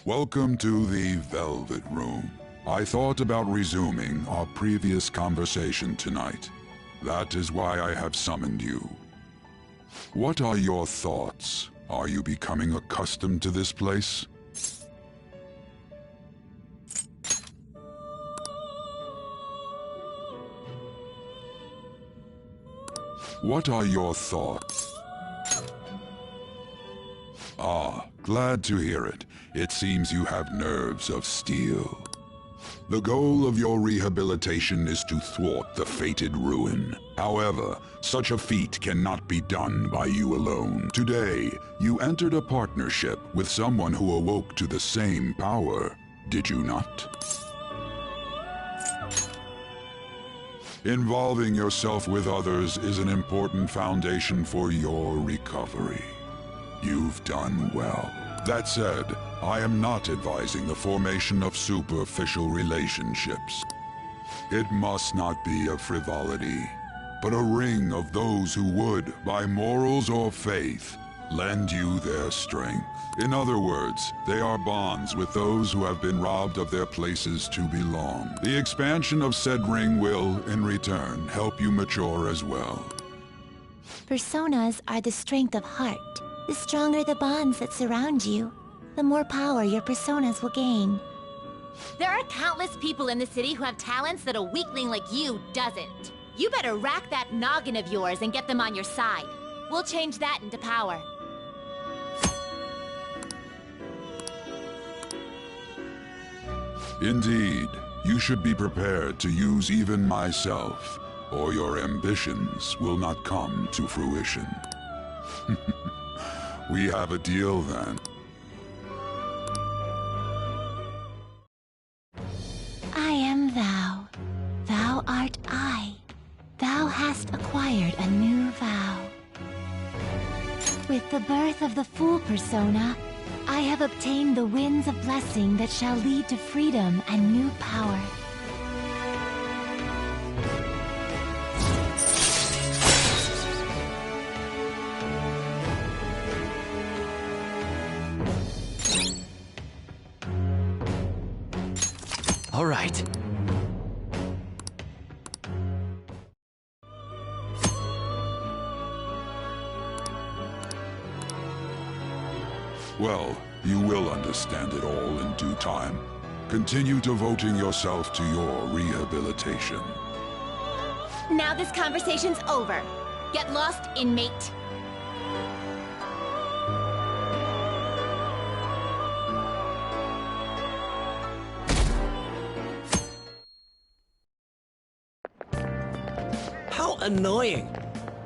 Welcome to the Velvet Room. I thought about resuming our previous conversation tonight. That is why I have summoned you. What are your thoughts? Are you becoming accustomed to this place? What are your thoughts? Ah, glad to hear it. It seems you have nerves of steel. The goal of your rehabilitation is to thwart the fated ruin. However, such a feat cannot be done by you alone. Today, you entered a partnership with someone who awoke to the same power, did you not? Involving yourself with others is an important foundation for your recovery. You've done well. That said, I am not advising the formation of superficial relationships. It must not be a frivolity, but a ring of those who would, by morals or faith, lend you their strength. In other words, they are bonds with those who have been robbed of their places to belong. The expansion of said ring will, in return, help you mature as well. Personas are the strength of heart. The stronger the bonds that surround you, the more power your personas will gain. There are countless people in the city who have talents that a weakling like you doesn't. You better rack that noggin of yours and get them on your side. We'll change that into power. Indeed, you should be prepared to use even myself, or your ambitions will not come to fruition. We have a deal then. I am thou. Thou art I. Thou hast acquired a new vow. With the birth of the Fool persona, I have obtained the winds of blessing that shall lead to freedom and new power. All right. Well, you will understand it all in due time. Continue devoting yourself to your rehabilitation. Now this conversation's over. Get lost, inmate. How annoying.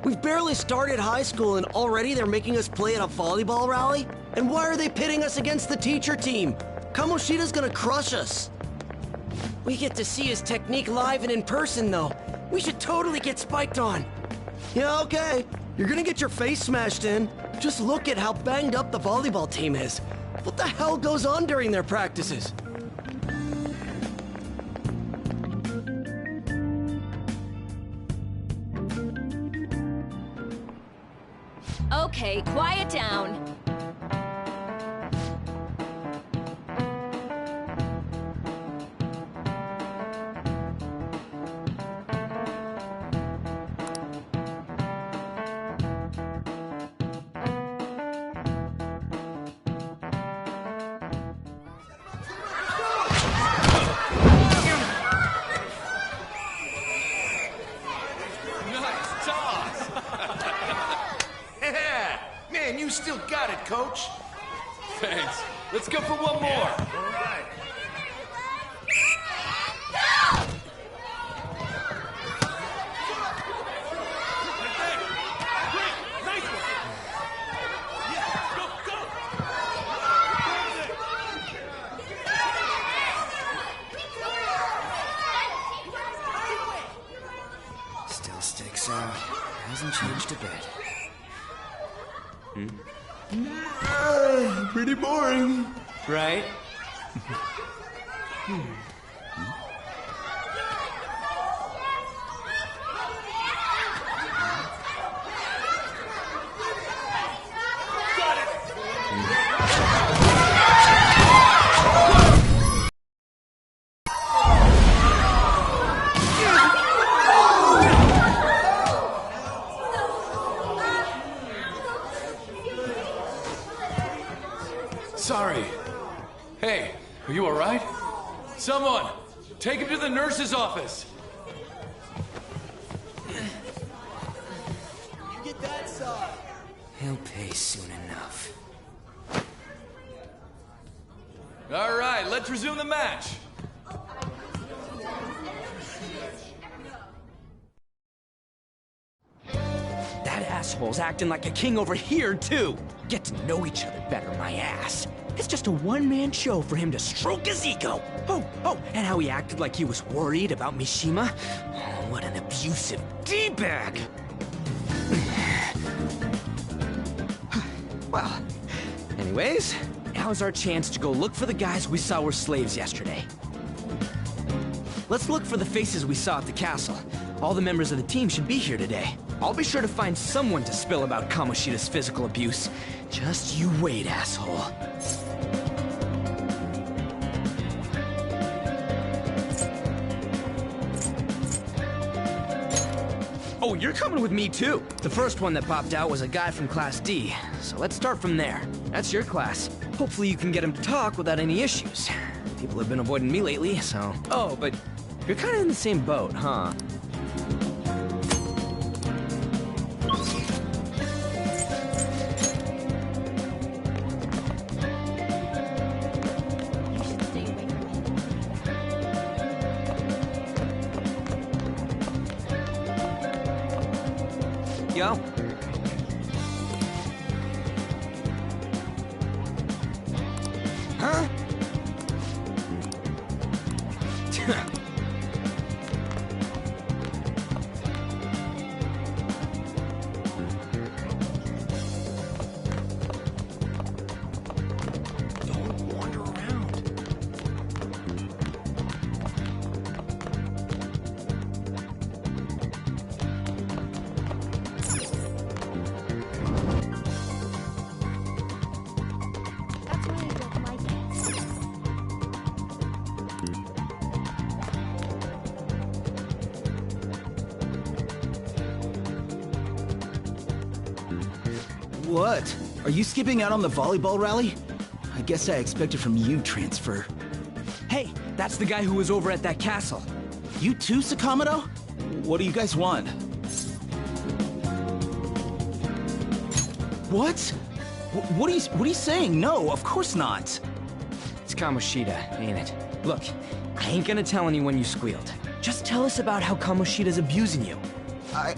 We've barely started high school and already they're making us play at a volleyball rally? And why are they pitting us against the teacher team? Kamoshida's gonna crush us. We get to see his technique live and in person though. We should totally get spiked on. Yeah, okay. You're gonna get your face smashed in. Just look at how banged up the volleyball team is. What the hell goes on during their practices? Okay, quiet down. You still got it, Coach. Thanks. Let's go for one more. All right. Still sticks out. Hasn't changed a bit. Pretty boring. Right? Someone, take him to the nurse's office. Get that side. He'll pay soon enough. All right, let's resume the match. That asshole's acting like a king over here, too. Get to know each other better, my ass. It's just a one-man show for him to stroke his ego. Oh, and how he acted like he was worried about Mishima. Oh, what an abusive D-bag. Well, anyways, now's our chance to go look for the guys we saw were slaves yesterday. Let's look for the faces we saw at the castle. All the members of the team should be here today. I'll be sure to find someone to spill about Kamoshida's physical abuse. Just you wait, asshole. Oh, you're coming with me too. The first one that popped out was a guy from Class D, so let's start from there. That's your class. Hopefully you can get him to talk without any issues. People have been avoiding me lately, so... Oh, but you're kind of in the same boat, huh? Yo. Huh? Don't wander around. That's why I don't like it. What? Are you skipping out on the volleyball rally? I guess I expected from you transfer. Hey, that's the guy who was over at that castle. You too, Sakamoto? What do you guys want? What? What are you saying? No, of course not. It's Kamoshida, ain't it? Look, I ain't gonna tell anyone you squealed. Just tell us about how Kamoshida's abusing you. I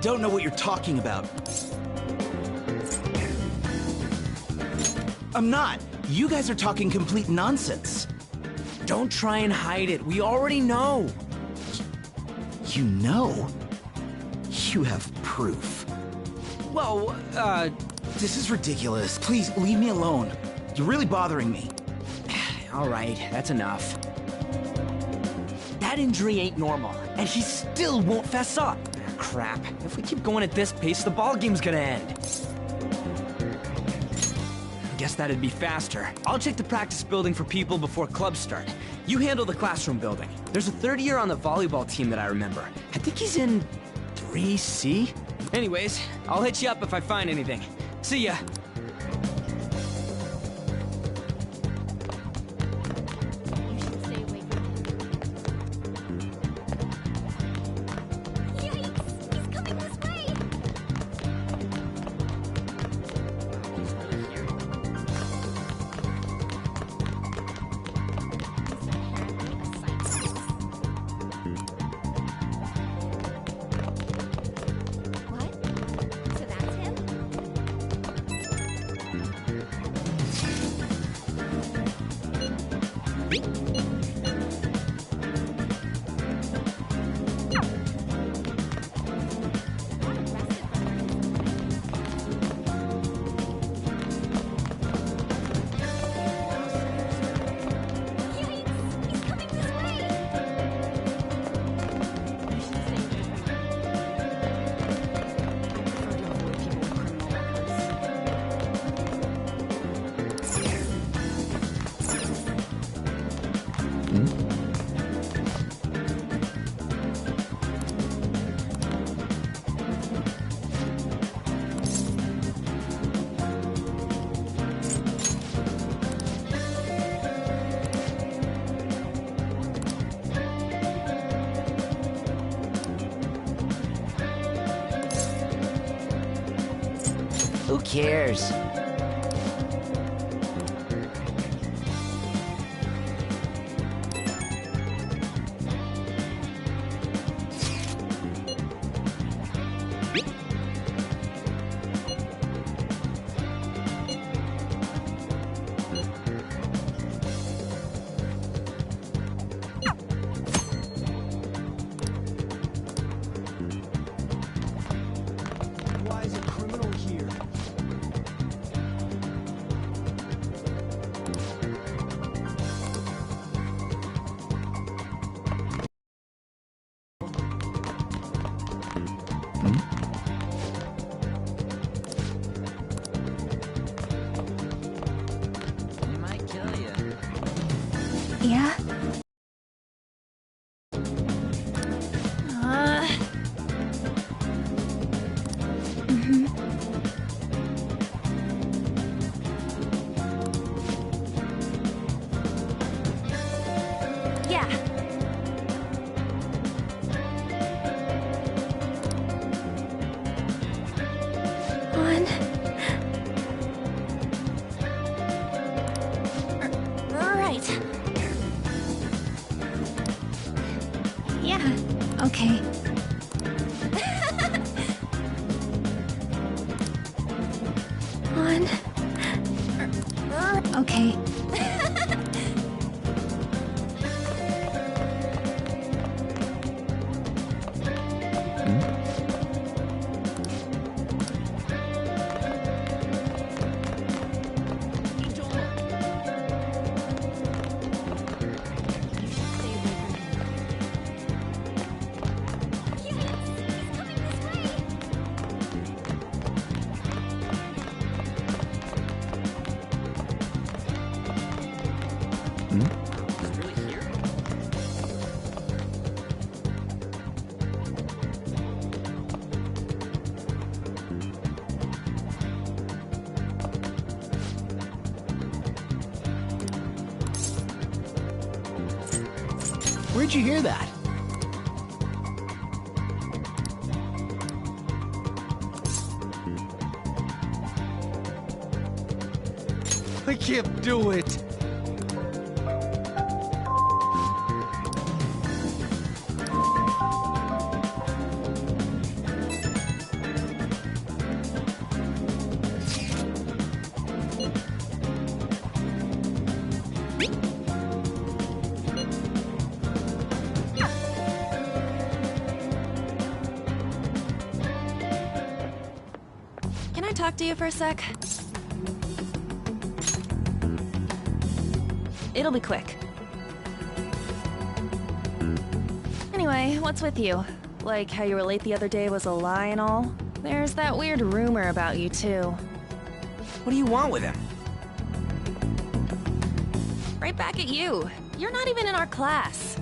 don't know what you're talking about. I'm not. You guys are talking complete nonsense. Don't try and hide it. We already know. You know? You have proof. Well, This is ridiculous. Please, leave me alone. You're really bothering me. all right, that's enough. That injury ain't normal, and he still won't fess up. Crap. If we keep going at this pace, the ball game's gonna end. Guess that'd be faster. I'll check the practice building for people before clubs start. You handle the classroom building. There's a third year on the volleyball team that I remember. I think he's in 3C? Anyways, I'll hit you up if I find anything. See ya. You should stay away from him. Yikes! He's coming this way! What? So that's him? Yikes! He's coming this way! Who cares? Why is a criminal here? He might kill you. Yeah? Yeah. One. Right. Yeah. Okay. One. Okay. He's really here? Where'd you hear that? I can't do it. Can I talk to you for a sec? It'll be quick. Anyway, what's with you? Like how you were late the other day was a lie and all? There's that weird rumor about you, too. What do you want with him? Right back at you. You're not even in our class.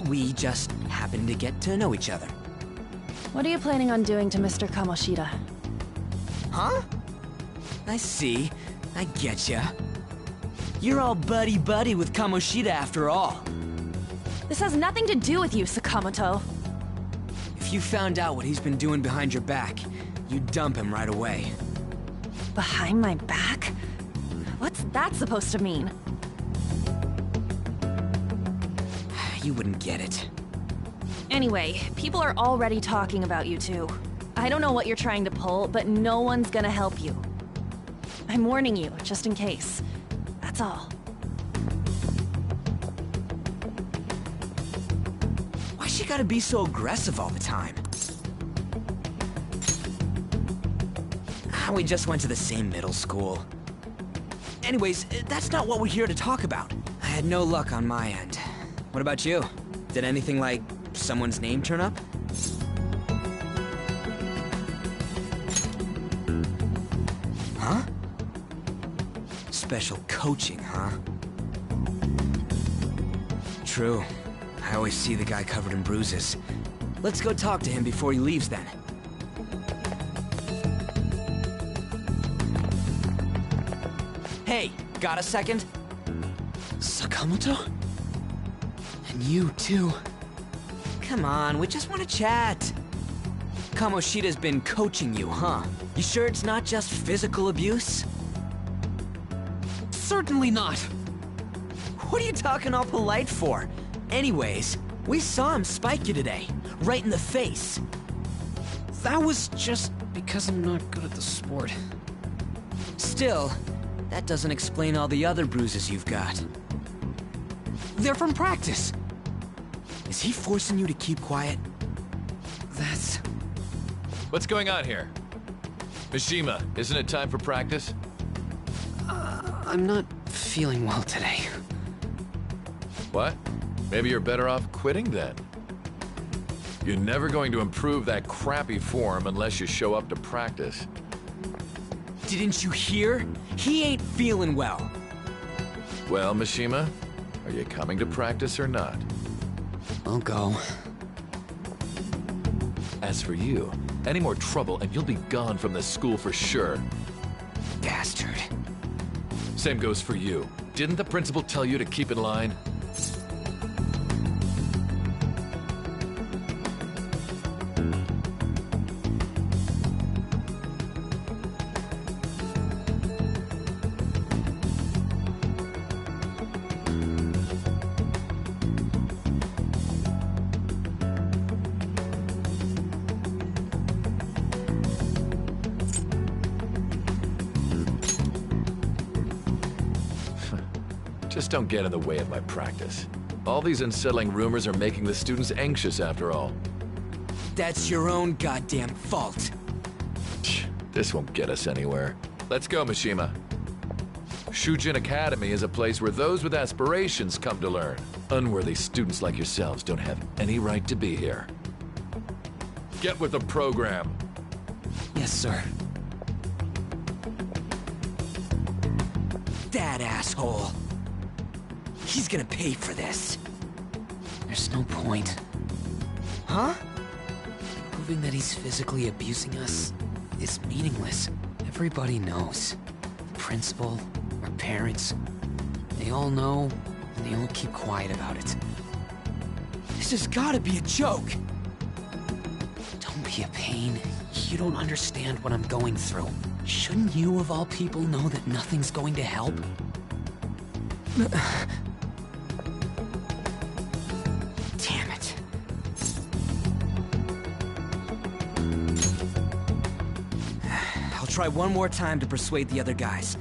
We just happen to get to know each other. What are you planning on doing to Mr. Kamoshida? Huh? I see. I getcha. You're all buddy-buddy with Kamoshida after all. This has nothing to do with you, Sakamoto. If you found out what he's been doing behind your back, you'd dump him right away. Behind my back? What's that supposed to mean? You wouldn't get it. Anyway, people are already talking about you two. I don't know what you're trying to pull, but no one's gonna help you. I'm warning you, just in case. That's all. Why she gotta be so aggressive all the time? We just went to the same middle school. Anyways, that's not what we're here to talk about. I had no luck on my end. What about you? Did anything like someone's name turn up? Huh? Special coaching, huh? True. I always see the guy covered in bruises. Let's go talk to him before he leaves then. Hey, got a second? Sakamoto? And you too. Come on, we just want to chat. Kamoshida's been coaching you, huh? You sure it's not just physical abuse? Certainly not. What are you talking all polite for? Anyways, we saw him spike you today, right in the face. That was just because I'm not good at the sport. Still, that doesn't explain all the other bruises you've got. They're from practice. Is he forcing you to keep quiet? That's... What's going on here? Mishima, isn't it time for practice? I'm not feeling well today. What? Maybe you're better off quitting then. You're never going to improve that crappy form unless you show up to practice. Didn't you hear? He ain't feeling well. Well, Mishima, are you coming to practice or not? I'll go. As for you, any more trouble and you'll be gone from this school for sure. Bastard. Same goes for you. Didn't the principal tell you to keep in line? Just don't get in the way of my practice. All these unsettling rumors are making the students anxious after all. That's your own goddamn fault. This won't get us anywhere. Let's go, Mishima. Shujin Academy is a place where those with aspirations come to learn. Unworthy students like yourselves don't have any right to be here. Get with the program. Yes, sir. That asshole. He's gonna pay for this. There's no point. Huh? Proving that he's physically abusing us is meaningless. Everybody knows. The principal, our parents, they all know, and they all keep quiet about it. This has gotta be a joke. Don't be a pain. You don't understand what I'm going through. Shouldn't you, of all people, know that nothing's going to help? Damn it. I'll try one more time to persuade the other guys.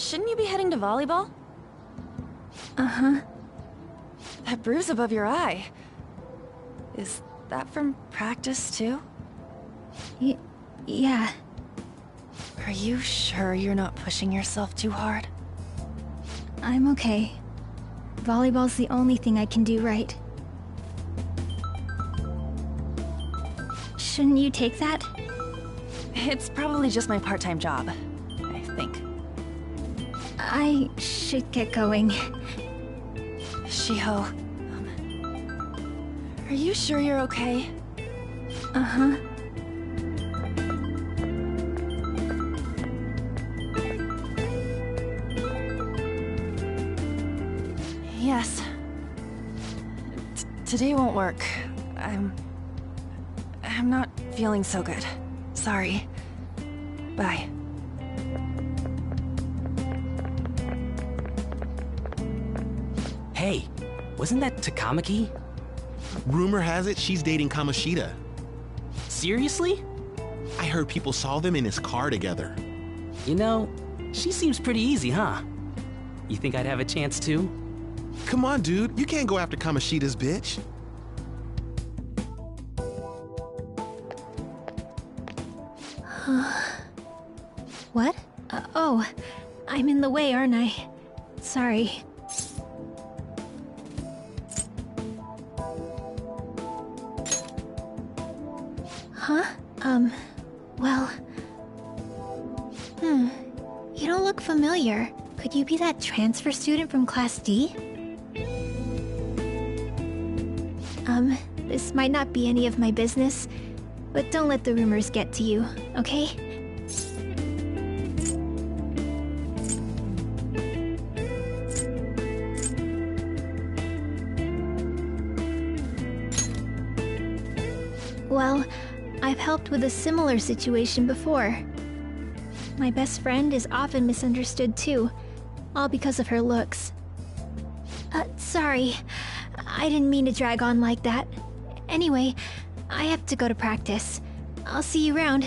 shouldn't you be heading to volleyball? Uh-huh. That bruise above your eye. Is that from practice, too? Yeah. Are you sure you're not pushing yourself too hard? I'm okay. Volleyball's the only thing I can do right. Shouldn't you take that? It's probably just my part-time job, I think. I should get going. Shiho, are you sure you're okay? Uh-huh. Yes. Today won't work. I'm not feeling so good. Sorry. Bye. Hey, wasn't that Takamaki? Rumor has it she's dating Kamoshida. Seriously? I heard people saw them in his car together. You know, she seems pretty easy, huh? You think I'd have a chance too? Come on, dude. You can't go after Kamoshida's bitch. What? Oh, I'm in the way, aren't I? Sorry. Huh? Well... You don't look familiar. Could you be that transfer student from Class D? This might not be any of my business, but don't let the rumors get to you, okay? Well, I've helped with a similar situation before. My best friend is often misunderstood too, all because of her looks. Sorry. I didn't mean to drag on like that. Anyway, I have to go to practice. I'll see you around.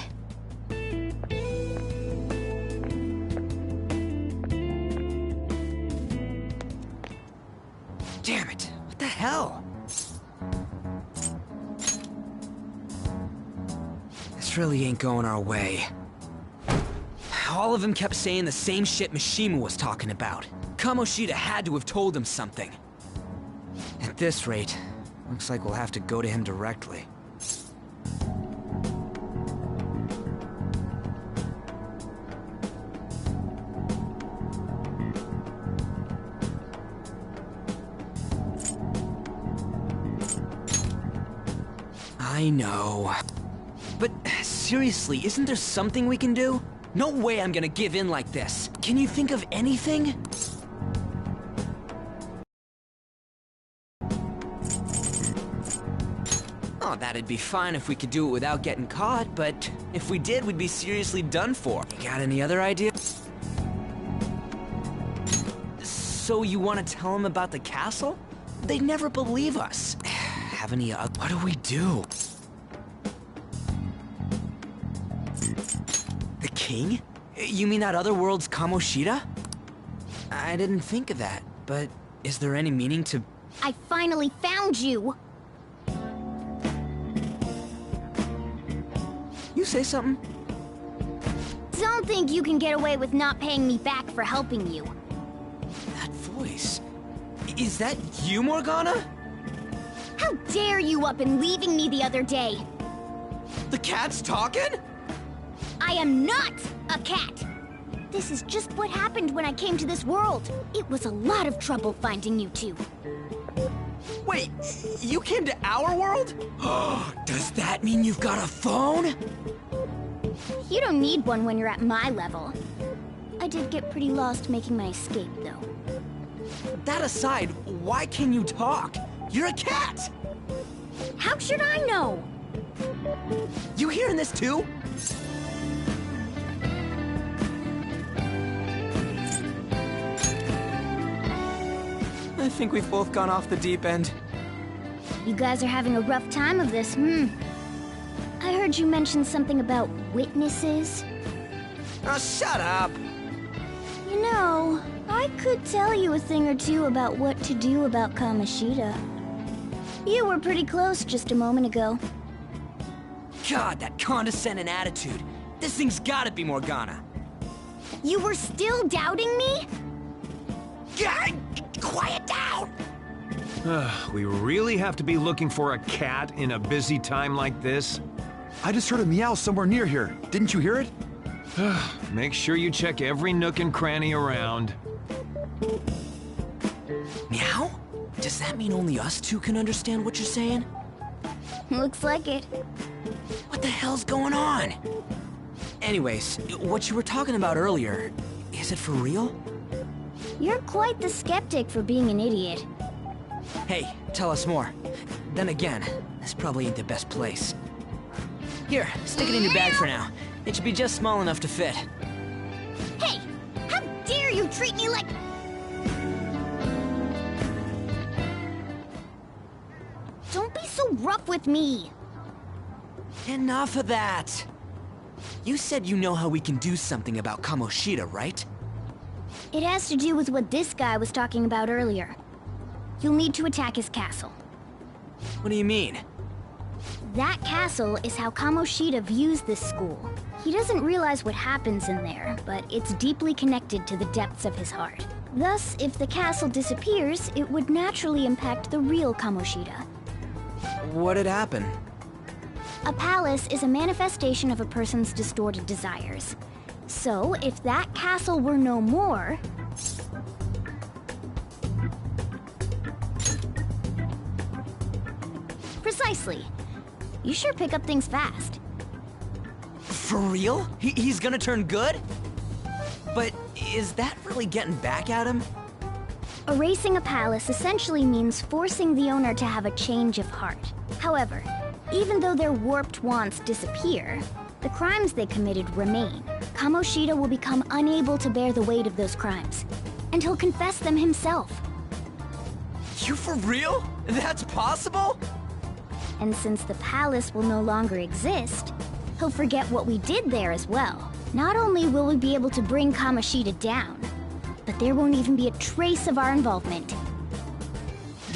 Damn it! What the hell? This really ain't going our way. All of them kept saying the same shit Mishima was talking about. Kamoshida had to have told him something. At this rate, looks like we'll have to go to him directly. I know. But seriously, isn't there something we can do? No way I'm gonna give in like this. Can you think of anything? Oh, that'd be fine if we could do it without getting caught, but if we did, we'd be seriously done for. You got any other ideas? So you want to tell them about the castle? They'd never believe us. Have any other... What do we do? The king? You mean that other world's Kamoshida? I didn't think of that, but is there any meaning to... I finally found you! You say something? Don't think you can get away with not paying me back for helping you. That voice... Is that you, Morgana? How dare you up and leaving me the other day? The cat's talking? I am not a cat! This is just what happened when I came to this world. It was a lot of trouble finding you two. Wait, you came to our world? Does that mean you've got a phone? You don't need one when you're at my level. I did get pretty lost making my escape, though. That aside, why can you talk? You're a cat! How should I know? You hearing this too? I think we've both gone off the deep end. You guys are having a rough time of this, I heard you mention something about witnesses. Oh, shut up! You You know, I could tell you a thing or two about what to do about Kamoshida. You were pretty close just a moment ago. God, that condescending attitude. This thing's gotta be Morgana. You were still doubting me? God, quiet down! We really have to be looking for a cat in a busy time like this? I just heard a meow somewhere near here. Didn't you hear it? Make sure you check every nook and cranny around. Meow? Does that mean only us two can understand what you're saying? Looks like it. What the hell's going on? Anyways, what you were talking about earlier, is it for real? You're quite the skeptic for being an idiot. Hey, tell us more. Then again, this probably ain't the best place. Here, stick it in your bag for now. It should be just small enough to fit. Hey! How dare you treat me like... Don't be so rough with me! Enough of that! You said you know how we can do something about Kamoshida, right? It has to do with what this guy was talking about earlier. You'll need to attack his castle. What do you mean? That castle is how Kamoshida views this school. He doesn't realize what happens in there, but it's deeply connected to the depths of his heart. Thus, if the castle disappears, it would naturally impact the real Kamoshida. What'd happen? A palace is a manifestation of a person's distorted desires. So, if that castle were no more... Precisely. You sure pick up things fast. For real? He's gonna turn good? But is that really getting back at him? Erasing a palace essentially means forcing the owner to have a change of heart. However, even though their warped wants disappear, the crimes they committed remain. Kamoshida will become unable to bear the weight of those crimes, and he'll confess them himself. You for real? That's possible? And since the palace will no longer exist, he'll forget what we did there as well. Not only will we be able to bring Kamoshida down, but there won't even be a trace of our involvement.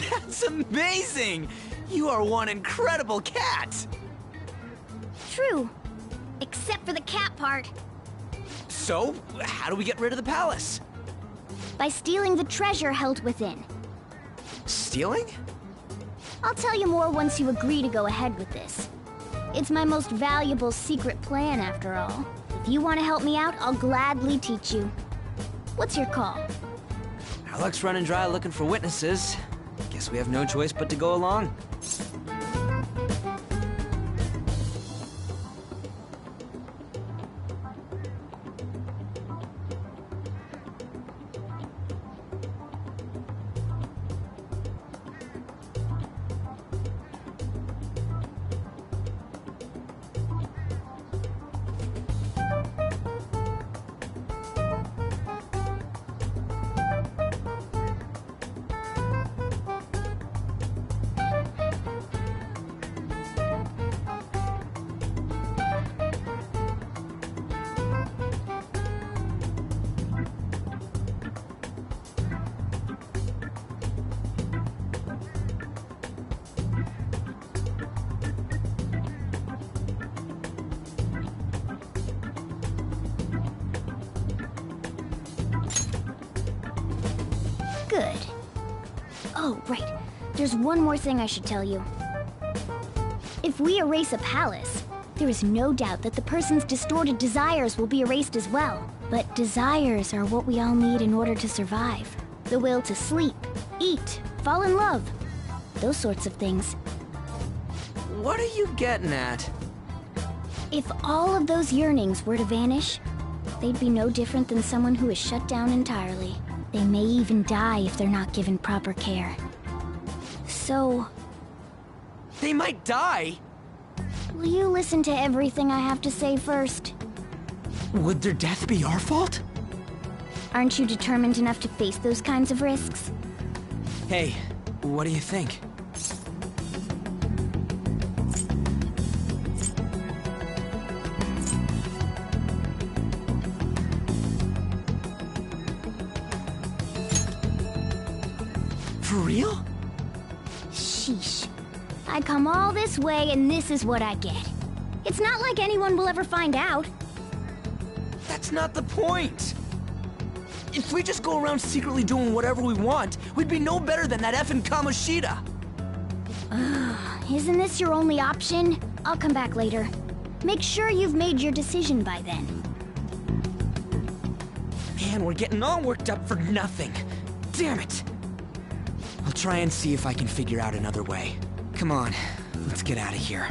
That's amazing! You are one incredible cat! True. Except for the cat part. So, how do we get rid of the palace? By stealing the treasure held within. Stealing? I'll tell you more once you agree to go ahead with this. It's my most valuable secret plan, after all. If you want to help me out, I'll gladly teach you. What's your call? Our luck's running dry looking for witnesses. Guess we have no choice but to go along. Good. Oh, right. There's one more thing I should tell you. If we erase a palace, there is no doubt that the person's distorted desires will be erased as well. But desires are what we all need in order to survive. The will to sleep, eat, fall in love. Those sorts of things. What are you getting at? If all of those yearnings were to vanish, they'd be no different than someone who is shut down entirely. They may even die if they're not given proper care. So... They might die? Will you listen to everything I have to say first? Would their death be our fault? Aren't you determined enough to face those kinds of risks? Hey, what do you think? For real? Sheesh. I come all this way and this is what I get. It's not like anyone will ever find out. That's not the point! If we just go around secretly doing whatever we want, we'd be no better than that effing Kamoshida! Isn't this your only option? I'll come back later. Make sure you've made your decision by then. Man, we're getting all worked up for nothing. Damn it! I'll try and see if I can figure out another way. Come on, let's get out of here.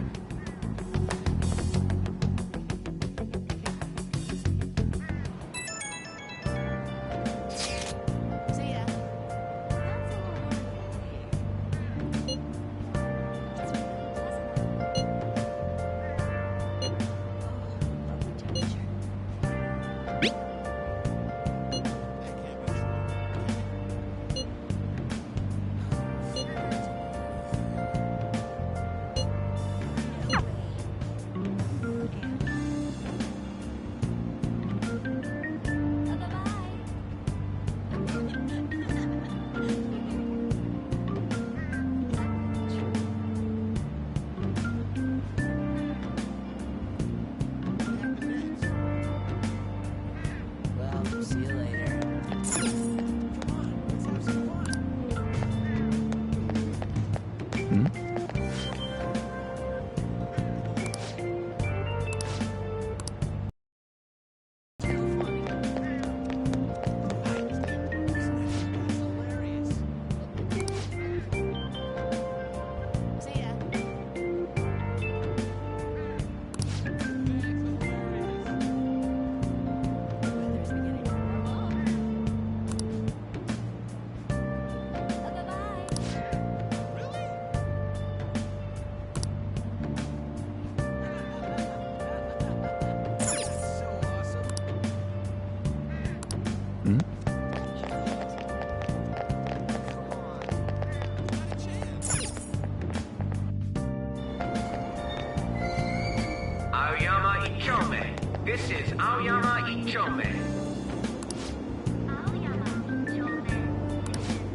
This is Aoyama Ichome.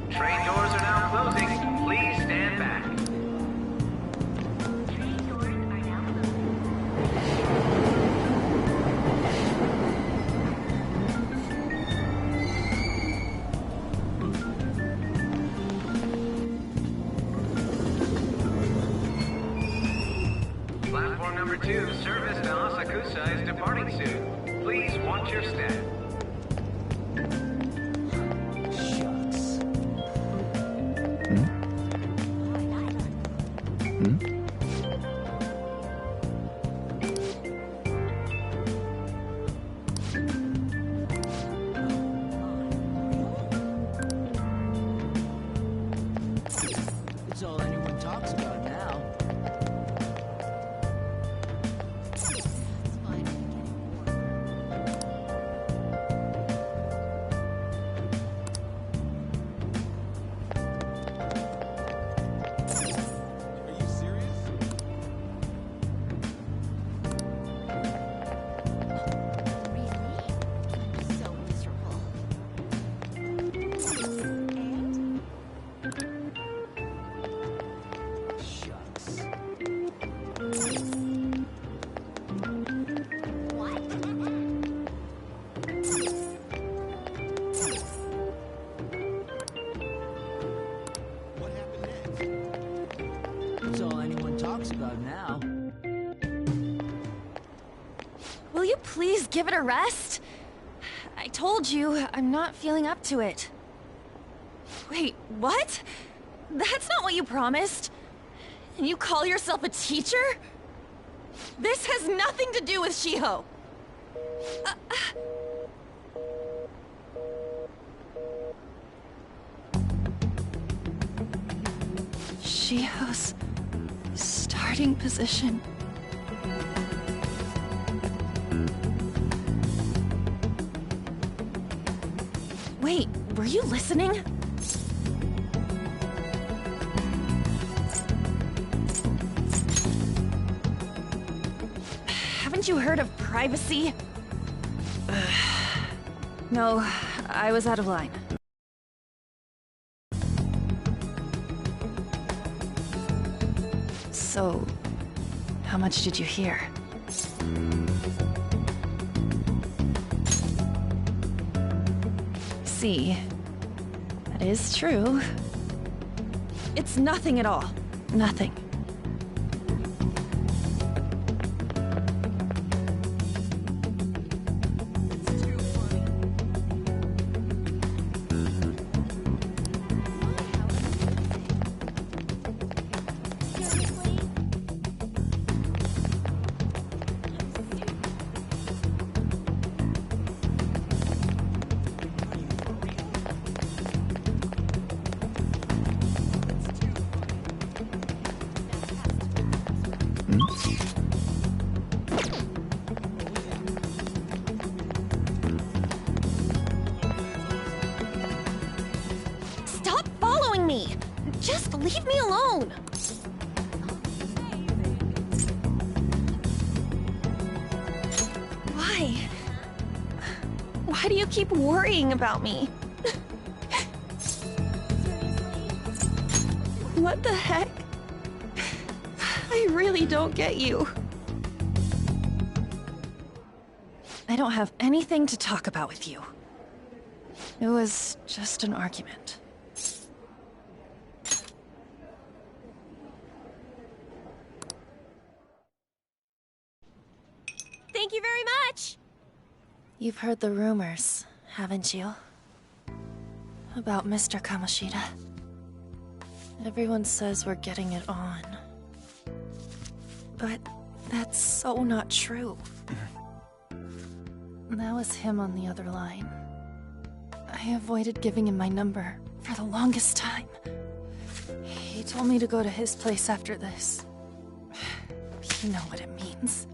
Train doors are now closing. Please stand back. Platform number 2, service to Asakusa is departing soon. Please watch your step. It's all anyone talks about now. It's all anyone talks about now. Will you please give it a rest? I told you, I'm not feeling up to it. Wait, what? That's not what you promised. And you call yourself a teacher? This has nothing to do with Shiho. Shiho's starting position. Wait, were you listening? Haven't you heard of privacy? No, I was out of line. So, how much did you hear? See, that is true. It's nothing at all. Nothing. Stop following me! Just leave me alone! Why? Why do you keep worrying about me? What the heck? I really don't get you. I don't have anything to talk about with you. It was just an argument. Thank you very much! You've heard the rumors, haven't you? About Mr. Kamoshida. Everyone says we're getting it on. But that's so not true. That was him on the other line. I avoided giving him my number for the longest time. He told me to go to his place after this. You know what it means.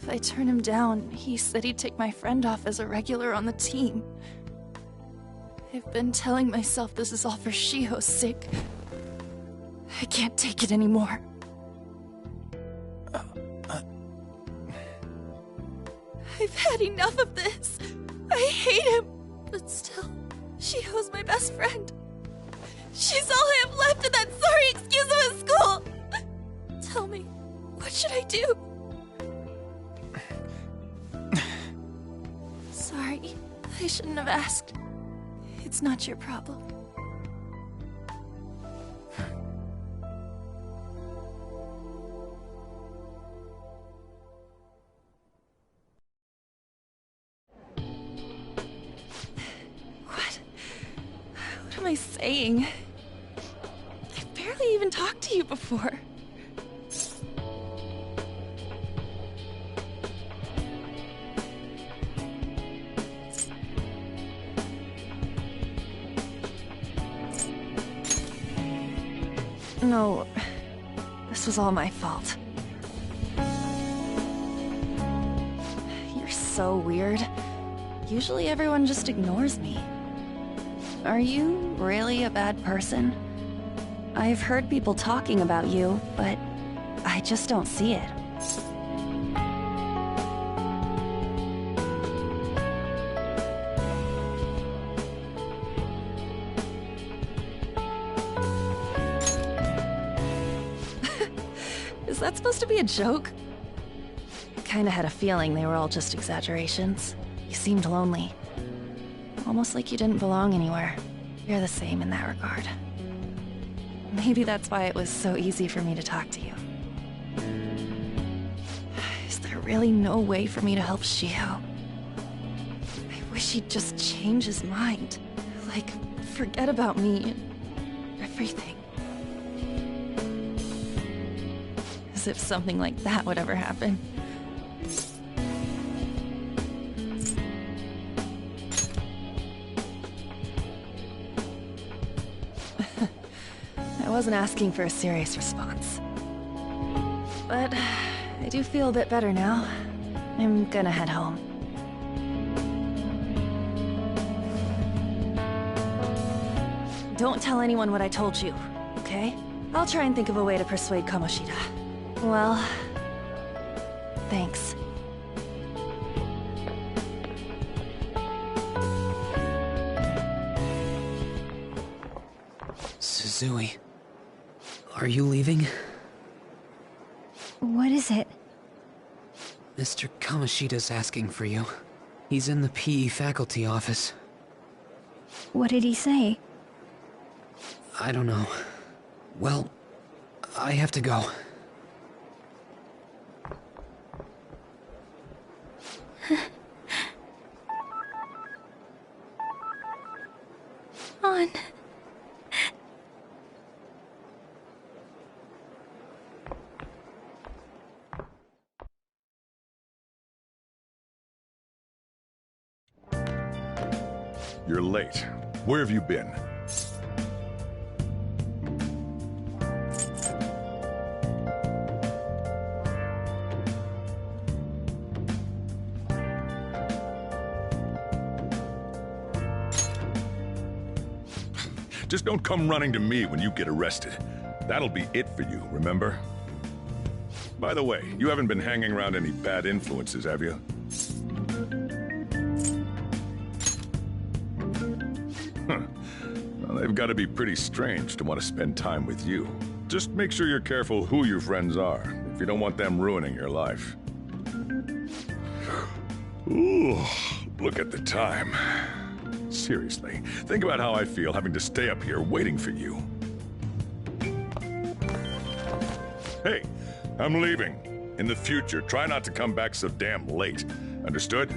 If I turn him down, he said he'd take my friend off as a regular on the team. I've been telling myself this is all for Shiho's sake. I can't take it anymore. I've had enough of this. I hate him. But still, Shiho's my best friend. She's all I have left in that sorry excuse of a school. Tell me, what should I do? Sorry, I shouldn't have asked. It's not your problem. What am I saying? I've barely even talked to you before. No, this was all my fault. You're so weird. Usually everyone just ignores me. Are you really a bad person? I've heard people talking about you, but I just don't see it. Is that supposed to be a joke? Kinda had a feeling they were all just exaggerations. You seemed lonely. Almost like you didn't belong anywhere. You're the same in that regard. Maybe that's why it was so easy for me to talk to you. Is there really no way for me to help Shiho? I wish he'd just change his mind. Like, forget about me and everything. As if something like that would ever happen. I wasn't asking for a serious response. But I do feel a bit better now. I'm gonna head home. Don't tell anyone what I told you, okay? I'll try and think of a way to persuade Kamoshida. Well, thanks. Suzui. Are you leaving? What is it? Mr. Kamoshida's asking for you. He's in the PE faculty office. What did he say? I don't know. Well, I have to go. On. You're late. Where have you been? Just don't come running to me when you get arrested. That'll be it for you, remember? By the way, you haven't been hanging around any bad influences, have you? Huh. Well, they've got to be pretty strange to want to spend time with you. Just make sure you're careful who your friends are, if you don't want them ruining your life. Ooh, look at the time. Seriously, think about how I feel having to stay up here waiting for you. Hey, I'm leaving. In the future, try not to come back so damn late. Understood?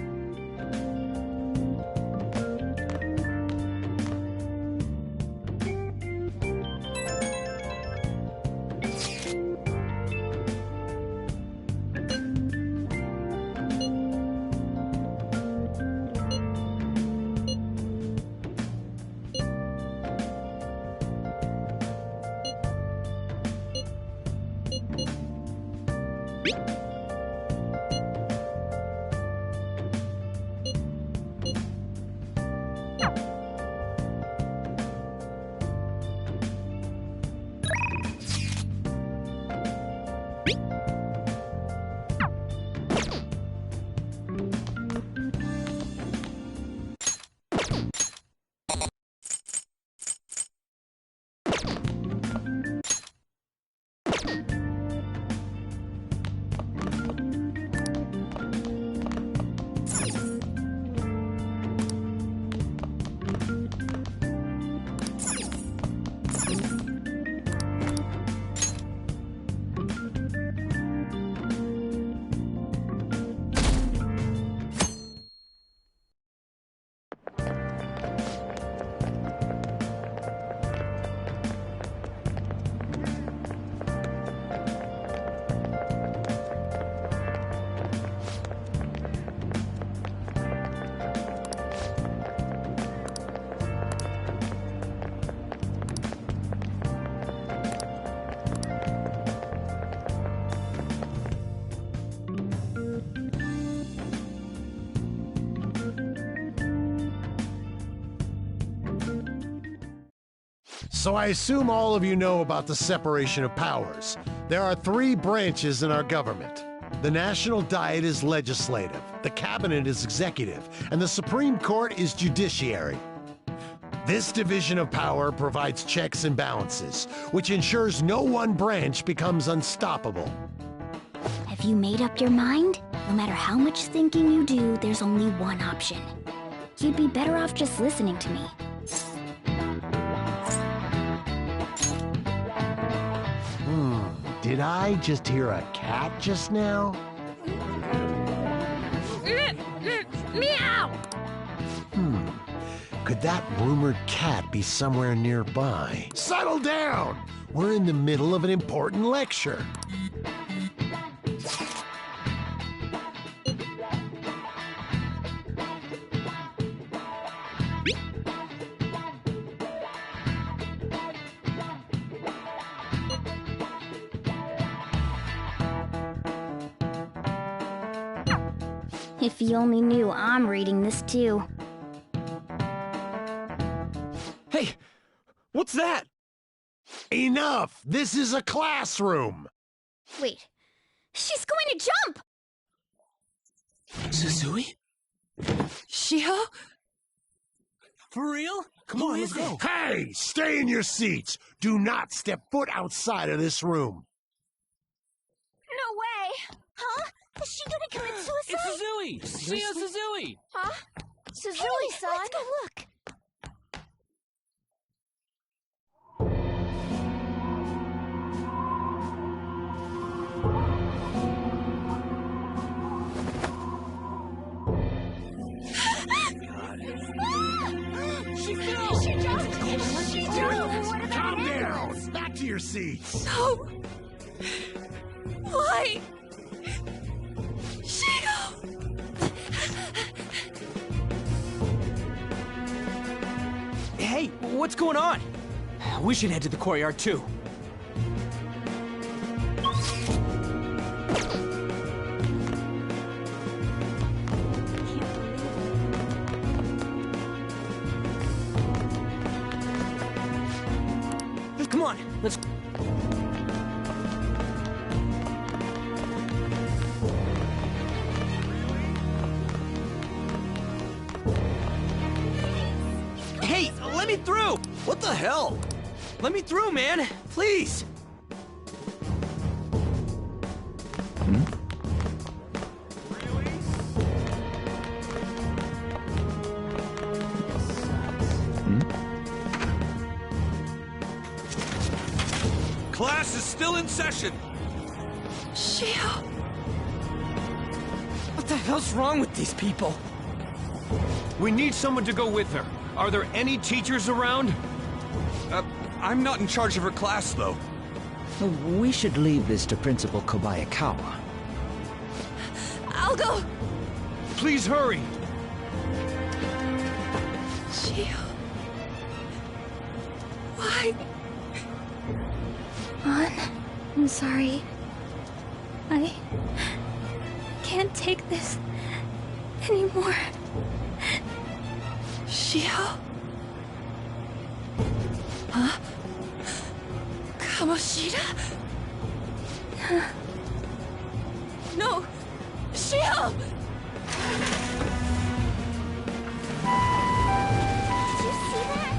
So I assume all of you know about the separation of powers. There are three branches in our government. The National Diet is legislative, the Cabinet is executive, and the Supreme Court is judiciary. This division of power provides checks and balances, which ensures no one branch becomes unstoppable. Have you made up your mind? No matter how much thinking you do, there's only one option. You'd be better off just listening to me. Did I just hear a cat just now? Meow! Could that rumored cat be somewhere nearby? Settle down! We're in the middle of an important lecture. If you only knew I'm reading this too. Hey, what's that? Enough! This is a classroom! Wait, she's going to jump! Suzui? Shiho? For real? Come on, let's go. Hey, stay in your seats. Do not step foot outside of this room. No way! Huh? Is she gonna commit suicide? It's Suzui! See us, Suzui! Huh? Suzui-san! Let's go look! She fell! She jumped! She jumped! What about Calm animals? down. Back to your seats. No! Why? Shio! Hey, what's going on? We should head to the courtyard too. Come on, let's... Hey, let me through! What the hell? Let me through, man! Please! Class is still in session. Shio! What the hell's wrong with these people? We need someone to go with her. Are there any teachers around? I'm not in charge of her class, though. We should leave this to Principal Kobayakawa. I'll go! Please hurry! Shio... Why? An, I'm sorry. I can't take this anymore. Shio? Huh? Kamoshida? No! Shio! Did you see that?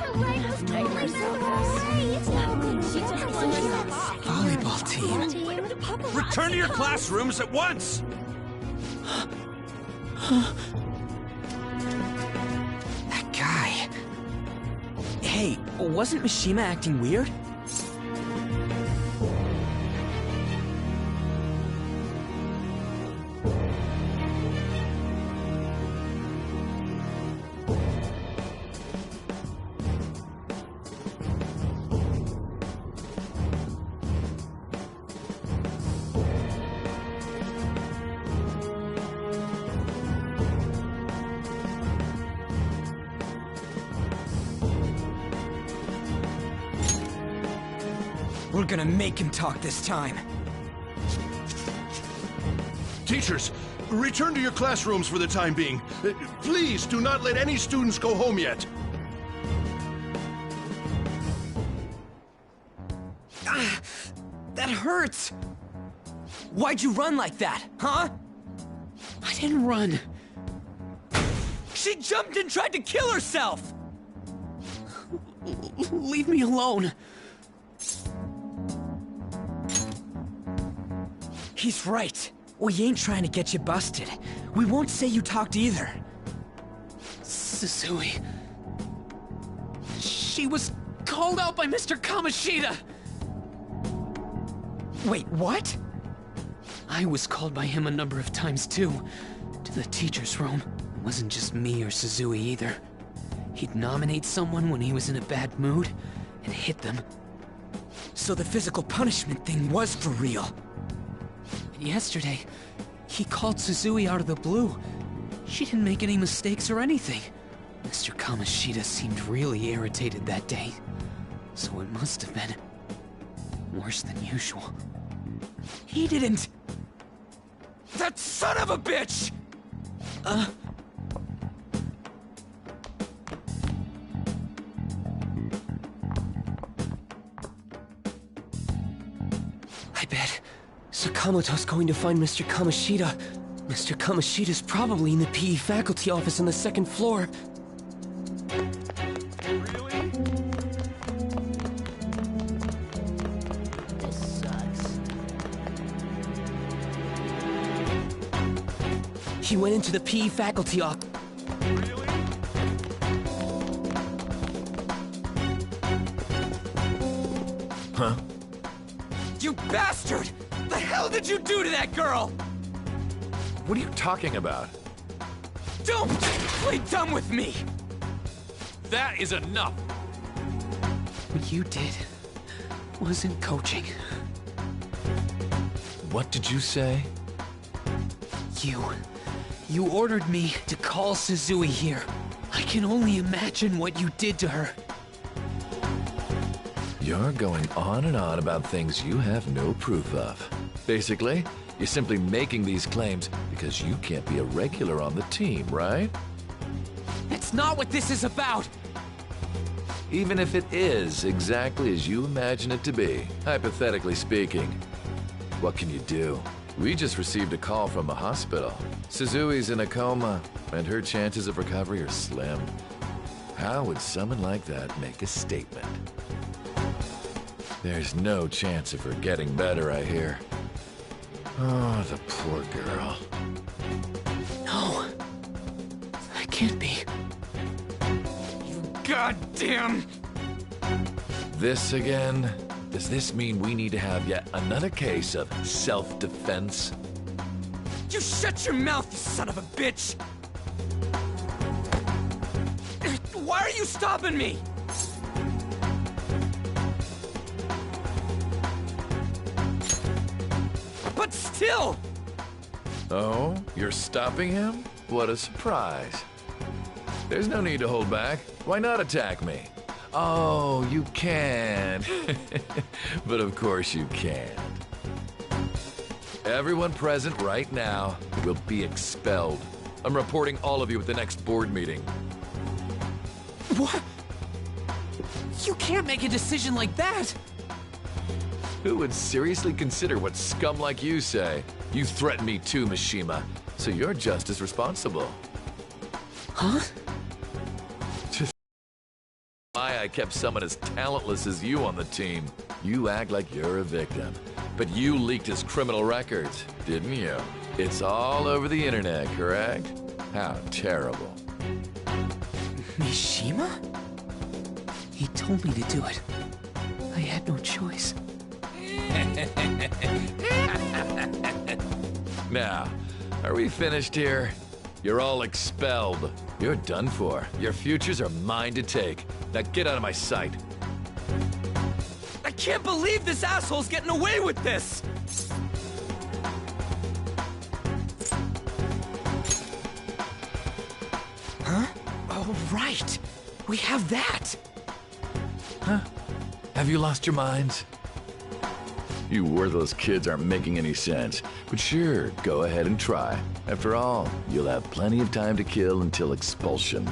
Her leg was totally the wrong way. It's not good. She took one Volleyball team. Return to your classrooms at once! That guy... Hey, wasn't Mishima acting weird? We're gonna make him talk this time. Teachers, return to your classrooms for the time being. Please do not let any students go home yet. That hurts! Why'd you run like that, huh? I didn't run. She jumped and tried to kill herself! Leave me alone. He's right. We ain't trying to get you busted. We won't say you talked either. Suzui... She was called out by Mr. Kamoshida! Wait, what? I was called by him a number of times too. To the teacher's room. It wasn't just me or Suzui either. He'd nominate someone when he was in a bad mood, and hit them. So the physical punishment thing was for real. And yesterday, he called Suzui out of the blue. She didn't make any mistakes or anything. Mr. Kamoshida seemed really irritated that day. So it must have been worse than usual. He didn't... That son of a bitch! I bet Sakamoto's going to find Mr. Kamoshida. Mr. Kamoshida's probably in the PE faculty office on the second floor. He went into the PE faculty office. Huh? You bastard! The hell did you do to that girl? What are you talking about? Don't play dumb with me! That is enough! What you did wasn't coaching. What did you say? You ordered me to call Suzui here. I can only imagine what you did to her. You're going on and on about things you have no proof of. Basically, you're simply making these claims because you can't be a regular on the team, right? That's not what this is about! Even if it is exactly as you imagine it to be, hypothetically speaking, what can you do? We just received a call from the hospital. Suzui's in a coma, and her chances of recovery are slim. How would someone like that make a statement? There's no chance of her getting better, I hear. Oh, the poor girl. No. I can't be. You goddamn... This again? Does this mean we need to have yet another case of self-defense? You shut your mouth, you son of a bitch! Why are you stopping me? But still! Oh, you're stopping him? What a surprise. There's no need to hold back. Why not attack me? Oh, you can. But of course you can't. Everyone present right now will be expelled. I'm reporting all of you at the next board meeting. What? You can't make a decision like that! Who would seriously consider what scum like you say? You threatened me too, Mishima, so you're just as responsible. Huh? Why I kept someone as talentless as you on the team. You act like you're a victim. But you leaked his criminal records, didn't you? It's all over the internet, correct? How terrible. Mishima? He told me to do it. I had no choice. Now, are we finished here? You're all expelled. You're done for. Your futures are mine to take. Now get out of my sight. I can't believe this asshole's getting away with this! Huh? Oh, right. We have that. Huh? Have you lost your minds? You worthless kids aren't making any sense. But sure, go ahead and try. After all, you'll have plenty of time to kill until expulsion.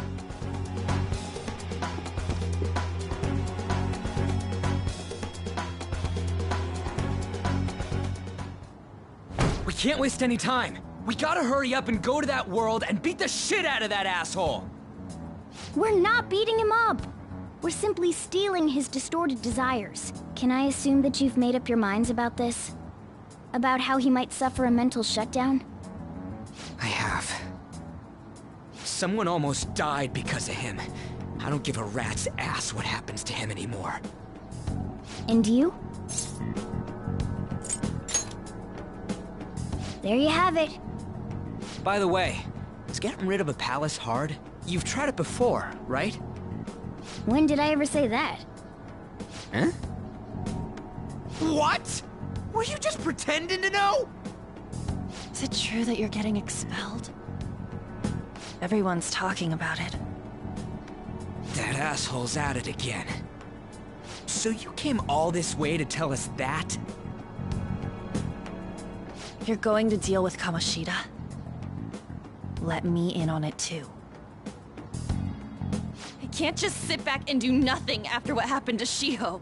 We can't waste any time. We gotta hurry up and go to that world and beat the shit out of that asshole! We're not beating him up! We're simply stealing his distorted desires. Can I assume that you've made up your minds about this? About how he might suffer a mental shutdown? I have. Someone almost died because of him. I don't give a rat's ass what happens to him anymore. And you? There you have it. By the way, is getting rid of a palace hard? You've tried it before, right? When did I ever say that? Huh? What? Were you just pretending to know? Is it true that you're getting expelled? Everyone's talking about it. That asshole's at it again. So you came all this way to tell us that? You're going to deal with Kamoshida. Let me in on it too. I can't just sit back and do nothing after what happened to Shiho.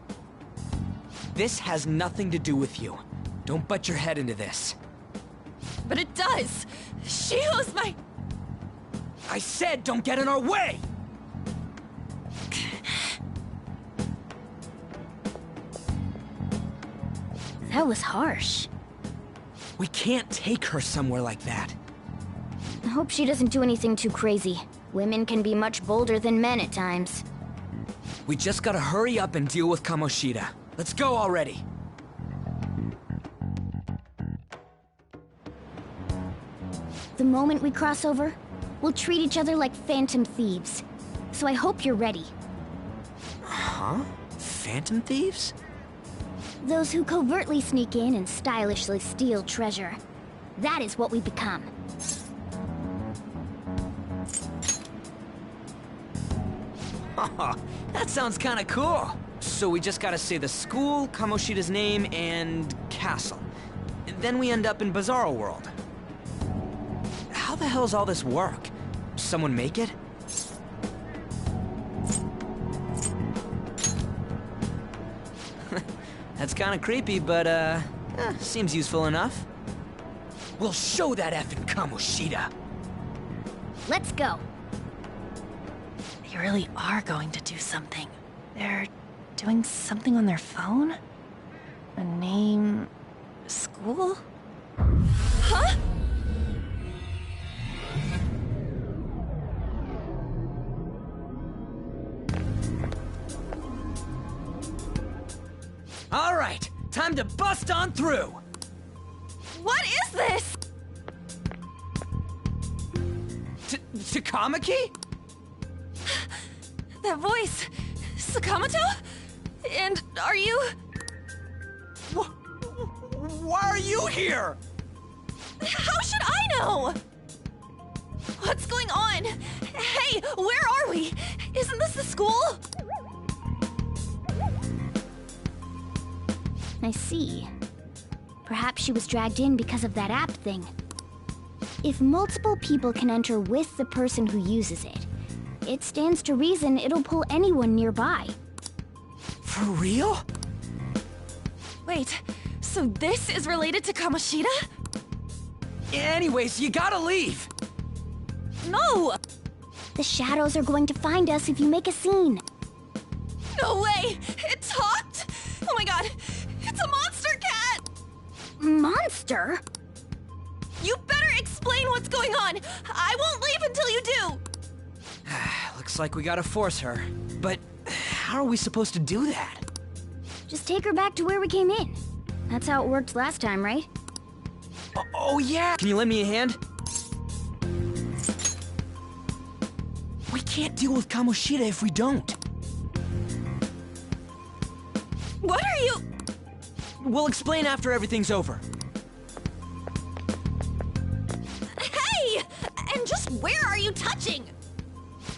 This has nothing to do with you. Don't butt your head into this. But it does! Shiho's my... I said don't get in our way! That was harsh. We can't take her somewhere like that. I hope she doesn't do anything too crazy. Women can be much bolder than men at times. We just gotta hurry up and deal with Kamoshida. Let's go already. The moment we cross over, we'll treat each other like phantom thieves. So I hope you're ready. Huh? Phantom thieves? Those who covertly sneak in and stylishly steal treasure. That is what we become. That sounds kinda cool. So we just gotta say the school, Kamoshida's name, and castle. Then we end up in Bizarro World. How the hell's all this work? Someone make it? That's kinda creepy, but seems useful enough. We'll show that effing Kamoshida. Let's go. They really are going to do something. They're doing something on their phone? A name... school? Huh? All right, time to bust on through. What is this? Takamaki? That voice... Sakamoto? And are you... Why are you here? How should I know? What's going on? Hey, where are we? Isn't this the school? I see. Perhaps she was dragged in because of that app thing. If multiple people can enter with the person who uses it, it stands to reason it'll pull anyone nearby. For real? Wait, so this is related to Kamoshida? Anyways, you gotta leave. No! The shadows are going to find us if you make a scene. No way! It talked? Oh my god! It's a monster cat! Monster? You better explain what's going on! I won't leave until you do! Looks like we gotta force her. But how are we supposed to do that? Just take her back to where we came in. That's how it worked last time, right? Oh yeah! Can you lend me a hand? We can't deal with Kamoshida if we don't. What are you... We'll explain after everything's over. Hey! And just where are you touching?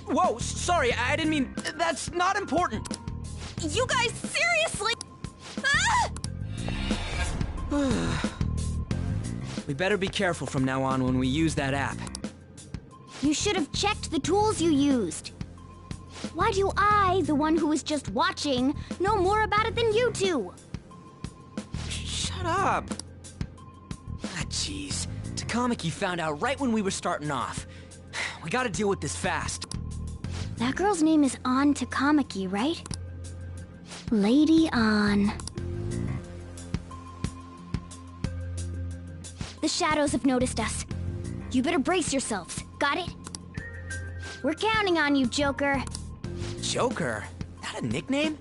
Whoa, sorry, I didn't mean... That's not important. You guys, seriously? Ah! We better be careful from now on when we use that app. You should have checked the tools you used. Why do I, the one who was just watching, know more about it than you two? Shut up. Ah, jeez. Takamaki found out right when we were starting off. We gotta deal with this fast. That girl's name is An Takamaki, right? Lady An. The shadows have noticed us. You better brace yourselves. Got it? We're counting on you, Joker. Joker? That a nickname?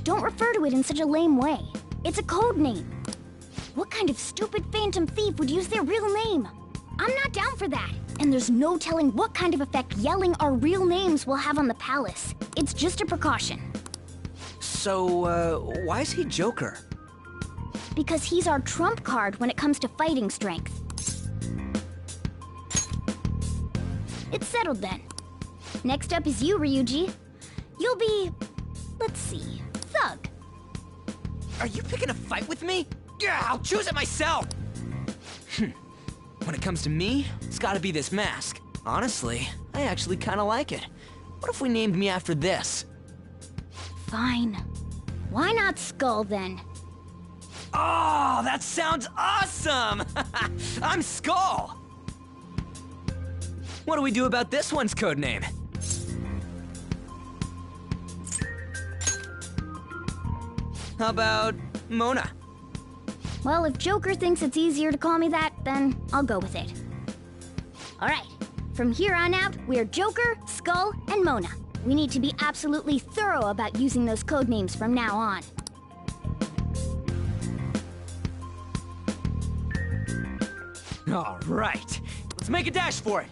Don't refer to it in such a lame way. It's a code name. What kind of stupid phantom thief would use their real name? I'm not down for that. And there's no telling what kind of effect yelling our real names will have on the palace. It's just a precaution. So, why is he Joker? Because he's our trump card when it comes to fighting strength. It's settled then. Next up is you, Ryuji. You'll be... let's see... Thug. Are you picking a fight with me? Yeah, I'll choose it myself! When it comes to me, it's gotta be this mask. Honestly, I actually kinda like it. What if we named me after this? Fine. Why not Skull, then? Oh, that sounds awesome! I'm Skull! What do we do about this one's codename? How about Mona? Well, if Joker thinks it's easier to call me that, then I'll go with it. Alright, from here on out, we're Joker, Skull, and Mona. We need to be absolutely thorough about using those code names from now on. All right, let's make a dash for it.